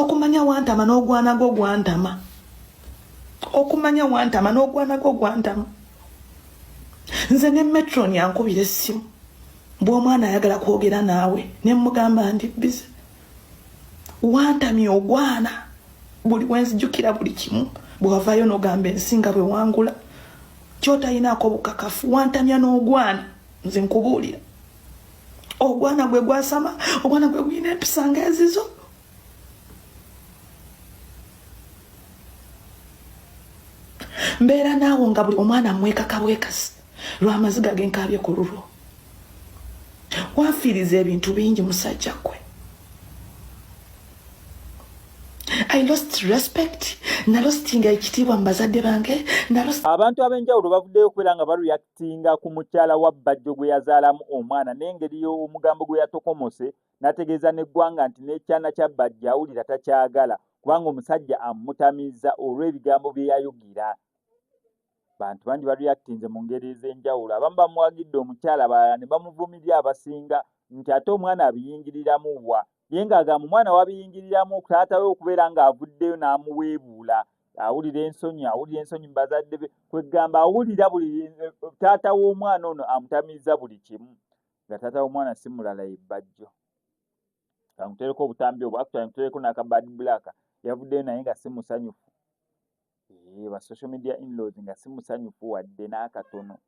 okumanya wantama n'ogwana go gwantama. Okumanya wantama n'ogwana go gwantama. Nze ne metron yankubira essimu. Bw'omwana ayagala kwogera naawe ne mugamba ndi busy. Wantamye ogwana. Buli wenzijukira buli kimu. Bw'avaayo n'ogamba ensinga bwe wangula. Kyotayinaako bukakafu. Wantamya n'ogwana. Nze nkubuulira. Ogwana gwe gwasama. Ogwana gwe guyina empisa ng'ezizo. Mbeera naawo nga buli omwana mwekaka bwekasi. Lw'amaziga g'enkaabye ku lulwo. Wanfiiriza ebintu bingi musajja gwe. I lost respect. Nalostinga ekitiibwa mu bazadde bange. Abantu ab'enjawulo bavuddeyo okubeera nga bareactinga ku mukyala wa Bajjo gwe yazaalamu omwana n'engeri y'omugambo gwe yatokomose n'ategeeza n'eggwanga nti n'ekyana kya Bajjo awulira takyagala kubanga omusajja amutamiza olw'ebigambo bye yayogera. Bantu bangi bareactinze mu ngeri ez'enjawulo. Abamu bamuwagidde omukyala, abalala ne bamuvumirira abasinga nti ate omwana abiyingiriramu wa. Ye ng'agamba omwana wabiyingiriramu taata we okubeera ng'avuddeyo n'amuweebuula. Awulira ensonyi mu bazadde be. Kwegamba awulira buli taata w'omwana ono amutamiza buli kimu. Nga taata w'omwana si mulala ye Bajjo. Kamutereko obutambi obwo, actually mutereko n'aka Bad Black. Yavuddeyo naye nga si musanyufu. Ba social media in-laws nga si musanyufu wadde n'akatono.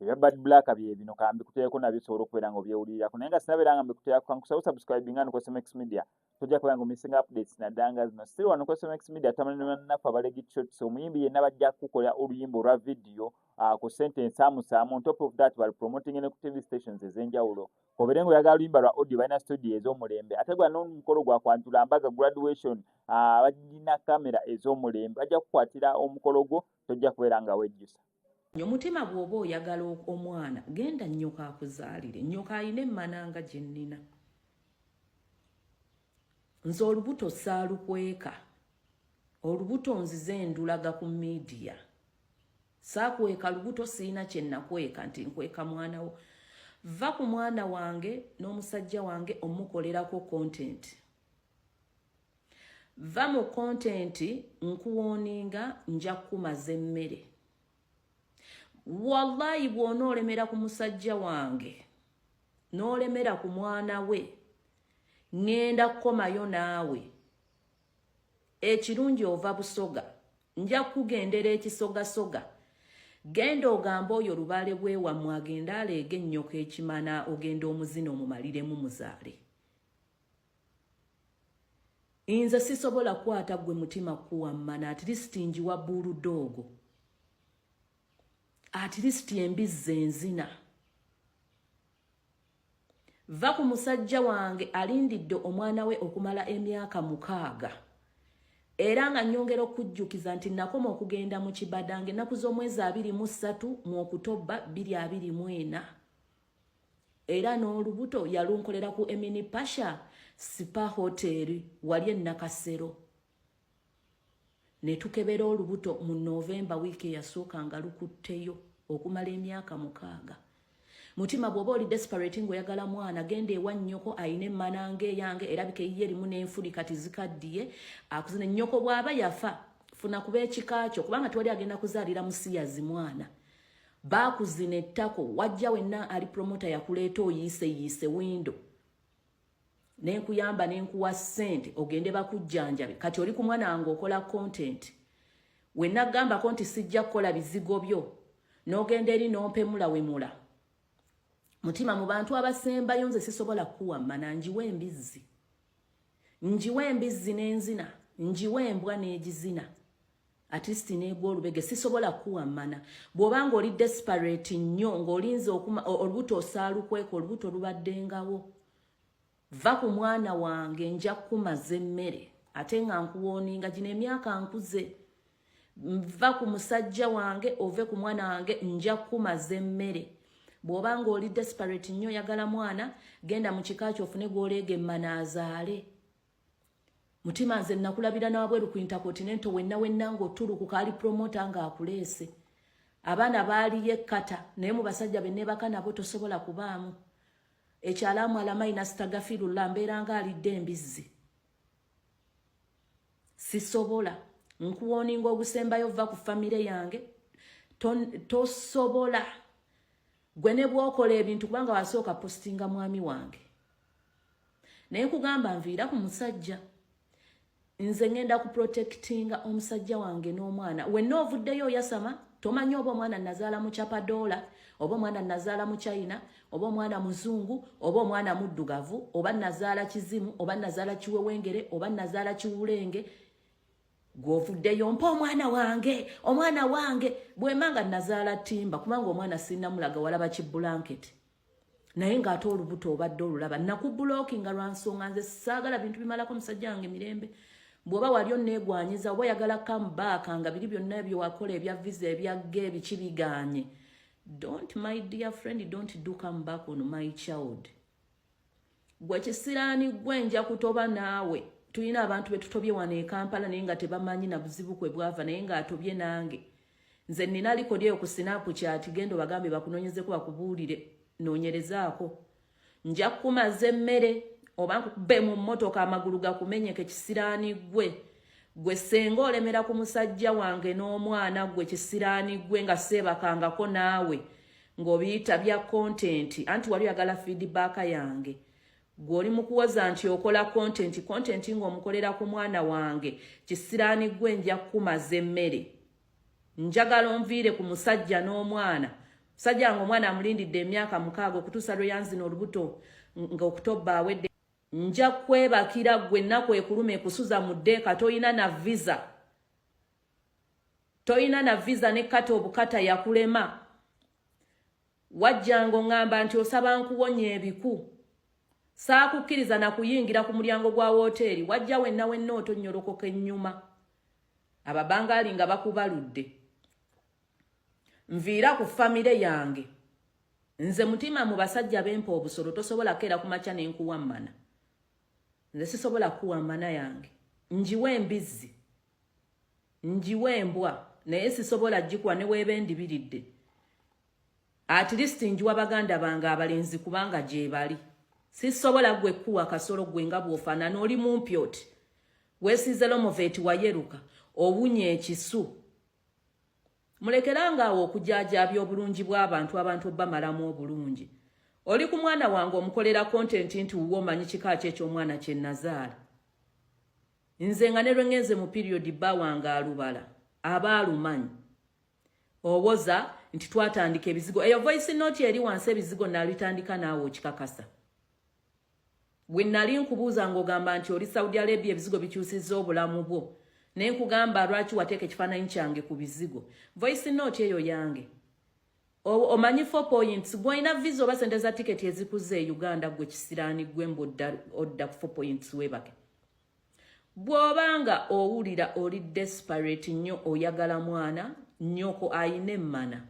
Ebya Bad Black bye bino kambi kuteeko nabyo sobola okubeera nga obyewulirako. Naye nga sinabeera nga mbikuteerako kankusaba subscribing nga SMX Media. Tojja kubeera nga missing updates naddanga zino. Still wano SMX Media tamanya bannaffe abalegit shots. Omuyimbi yenna bajja kukola oluyimba olwa video ku sente ensaamusaamu. On top of that bali promoting ne ku TV stations ez'enjawulo. Obeere ng'oyagala oluyimba lwa audio balina studio ez'omulembe. Ate gwa n'omukolo gwa kwanjula mbaga graduation balina kamera ez'omulembe. Bajja kukwatira omukolo gwo tojja kubeera nga wejjusa. Omutima bw'oba oyagala omwana genda nnyoka akuzaalire. Nnyoka alina emmananga gye nnina. Nze olubuto saalukweka. Olubuto nzize ndulaga ku media. Saakweka lubuto siina kye nakweka nti nkweka mwana wo. Va ku mwana wange n'omusajja wange omukolerako content. Va mu content nkuwooninga nja kumaza emmere. Wallahi bw'onoolemera ku musajja wange n'olemera ku mwana we ngenda kukomayo naawe. Ekirungi ova Busoga nja kugendera ekisogasoga. Genda ogamba oyo lubaale bwewammwe agenda aleega ennyoka ekimana ogenda omuzina omumaliremu muzaale. Nze sisobola kukwata gwe mutima kuwammana at least njiwa bulldog. At least embizzi enzina. Va ku musajja wange alindidde omwana we okumala emyaka 6. Era nga nnyongera okujjukiza nti nakoma okugenda mu Kibadange ennaku z'omwezi 23 mu Okutobba 2024. Era n'olubuto yalunkolera ku Emini Pasha Spa Hotel wali e Nakasero. Ne tukebera olubuto mu November wiiki eyasooka nga lukutteyo okumala emyaka 6. Mutima bw'oba oli desperate ng'oyagala mwana genda ewa nnyoko ayina emmananga eyange erabika eyiye erimu n'enfuli kati zikaddiye akuzine. Nnyoko bw'aba yafa funa kuba ekika kyo kubanga tewali agenda kuzaalira musiyazi mwana. Baakuzina ettako wajja wenna ali promota yakuleeta oyiise windo. Nenkuyamba nenkuwa ssente ogende bakujjanjabe. Kati oli ku mwana wange okola content. Wenna gambako nti sijja kukola bizigo byo. N'ogenda eri n'ompemula wemula. Mutima mu bantu abasembayo nze sisobola kuwammana njiwa embizzi. Njiwa embizzi n'enzina. Njiwa embwa n'egizina. At least n'egwa olubege sisobola kuwammana. Bw'obanga oli desperate nnyo ng'olinze olubuto osaalukweka olubuto lubaddengawo. Va ku mwana wange nja kumaza emmere. Ate nga nkuwooninga gino emyaka nkuze. Va ku musajja wange ove ku mwana wange nja kumaza emmere. Bw'obanga oli desperate nnyo yagala mwana genda mu kika kyo ofune gw'oleega emmana azaale. Mutima nze nakulabira n'abweru ku Intercontinental wenna ng'otulukuka ali promota ng'akuleese. Abaana baaliyo ekkata naye mu basajja be neebaka nabo tosobola kubaamu. Ekyalamu alamaina sitagafirulla mbeera ng'alidde embizzi. sisobola nkuwoninga ogusembayo va ku famire yange tosobola gwe ne bwokola ebintu kubanga wasooka postinga mwami wange naye kugamba nviira ku musajja nze ngenda ku protectinga omusajja wange n'omwana wenna ovuddeyo oyasama tomanyi oba omwana nazaala mu Chapadola oba omwana nazaala mu China oba omwana muzungu oba omwana muddugavu oba nazaala kizimu oba nazaala kiwewengere oba nazaala kiwulenge gwovuddeyo mpa omwana wange bwemanga nazaala timba kubanga omwana sinnamulaga walaba kibulanketi naye ng'ate olubuto obadde olulaba nakubulokinga lwansonga nze saagala bintu bimalako musajja wange mirembe bw'oba wali onneegwanyiza oba oyagala comeback nga biri byonna ebyo wakola ebya visa ebyagga ebikibiganye don't my dear friend don't do come back on my child gwe kisiraani gwe nja kutoba naawe tulina abantu betutobye wano e Kampala naye nga tebamanyi na buzibu kwe bwava naye ng'atobye nange nze nina likodi eyo ku sinapu kyati gendo bagambe bakunoonyezeko bakubuulire noonyerezaako nja kumaza emmere oba nkube mu mmotoka amagulu gakumenyeke kisiraani gwe senga olemera ku musajja wange n'omwana gwe kisiraani gwe nga seebakangako naawe ng'obiyita bya content anti wali oyagala feedback yange gw'oli mu kuwoza nti okola content ng'omukolera ku mwana wange kisiraani gwe nja kumaza emmere njagala onviire ku musajja n'omwana musajja wange omwana amulindidde emyaka 6 okutuusa lwe yanzina olubuto ng'okutoba awedde nja kwebakira gwe ennaku ekuluma ekusuza mu ddeeka toyina na visa ne kata obukata yakulema wajjanga oŋŋamba nti osaba nkuwonya ebiku saakukkiriza na kuyingira ku mulyango gwa woteeri wajja wenna otonyolokoka ennyuma ababangaali nga bakubaludde nviira ku famire yange nze mutima mu basajja bempa obusolo tosobola keera ku makya n'enkuwammana nze sisobola kuwammana yange njiwe embizzi njiwe embwa naye sisobola gikuwa ne weeba endibiridde at least njiwa baganda bange abalenzi kubanga gye bali sisobola gwe kuwa kasolo gwe nga bw'ofaanana oli mumpi oti weesize lomoveti wayeruka obunye ekisu mulekeranga awo okujaajabya obulungi bw'abantu abantu bamalamu obulungi oli ku mwana wange omukolera content nti wuwe omanyi kika ky'ekyomwana kye nazaala nze nga ne lwe ngenze mu period bba wange alubala aba alumanyi owoza nti twatandika ebizigo eyo voice note eri wansi ebizigo nalitandika naawe okikakasa bwe nali nkubuuza ng'ogamba nti oli Saudi Arabia ebizigo bikyusizza obulamu bwo naye nkugamba lwaki wateeka ekifaananyi kyange ku bizigo voice note eyo yange omanyi 4 points gwolina visa oba sente za tiketi ezikuze e Uganda gwe kisiraani gwe odda ku 4 points webake bw'obanga owulira oli desperate nnyo oyagala mwana nnyoko ayina emmana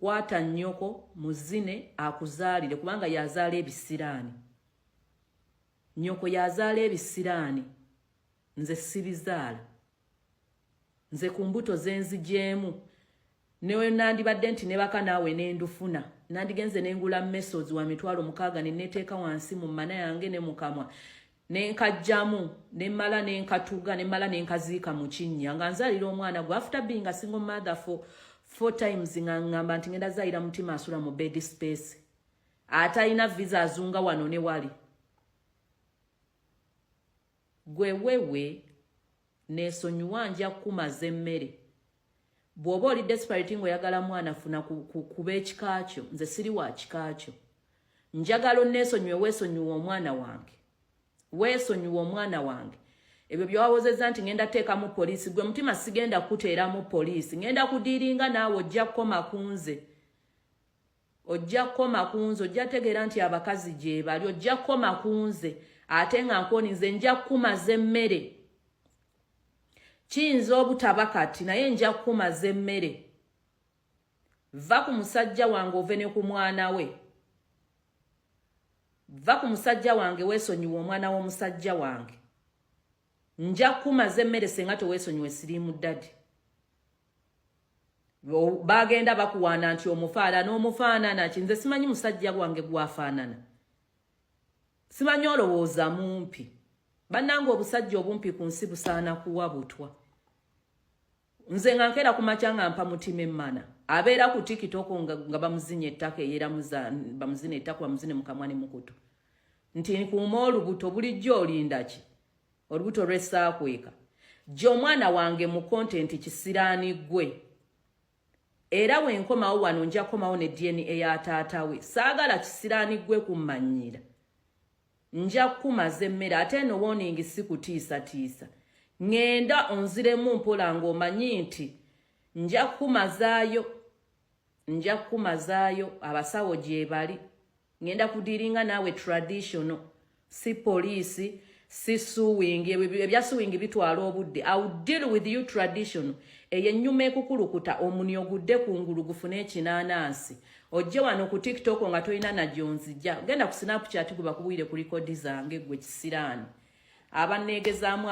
kwata nnyoko muzine akuzaalire kubanga yazaala ebisiraani nnyoko yazaala ebisiraani nze sibizaala nze ku mbuto zenzijemu newe nandibadde nti ne baka naawe n'endufuna nandigenze n'engula mesozi wa 60,000 ne neteeka wansi mu mana yange ne mukamwa nenkajjamu nemmala nenkatuga nemmala nenkaziika mu kinnya nga nzaalira omwana gwe after being a single mother for 4 times nga ngamba nti ngenda zaayira mutima asula mu bed space atalina visa azunga wano ne wali gwe wewe neesonyiwa nja kumaza emmere bw'oba oli desperate ng'oyagala mwana funa kuba ekikaakyo nze siri wa kikaakyo njagala onneesonyiwe weesonyiwa omwana wange weesonyiwa omwana wange ebyo byowawozezza nti ngenda teekamu poliisi gwe mutima sigenda kuteeramu poliisi ngenda kudiiringa naawe ojja kukoma ku nze ojja tegeera nti abakazi gye bali ojja kukoma ku nze ate nga nkoni nze nja kukumaza emmere kiyinza obutaba kati naye nja kukumaza emmere va ku musajja wange ove ne ku mwana we va ku musajja wange weesonyiwa omwana w'omusajja wange nja kukumaza emmere senga teweesonyiwe siriimu ddadi bagenda bakuwaana nti omufaanana omufaanana ki nze simanyi musajja wange gwafaanana simanyi olowooza mumpi bannanga obusajja obumpi ku nsi busaana kuwabutwa nze nga nkera ku makya nga mpa mutima emmana abeera ku TikTok nga bamuzinya ettaka eyera bamuzina ettaka bamuzine mukamwa ne mukutu nti kuuma olubuto bulijjo olinda ki olubuto lw'essaakweka gye omwana wange mu content kisiraani gwe era wenkomawo wano nja komawo ne DNA ya taata we saagala kisiraani gwe kummanyira nja kumaze emmere ate no warning si kutiisatiisa ngenda onziremu mpola ng'omanyi nti nja kumazaayo abasawo gye bali ngenda kudiringa naawe traditional si poliisi si suwing ebya suwing bitwala obudde I will deal with you traditional eyennyuma ekukulukuta omunyo gudde kungulu gufune ekinanansi ojje wano ku TikTok nga toyina na jonzija genda ku Snapchat gwe bakubwire ku record zange gwe kisiraani abanneegezaamu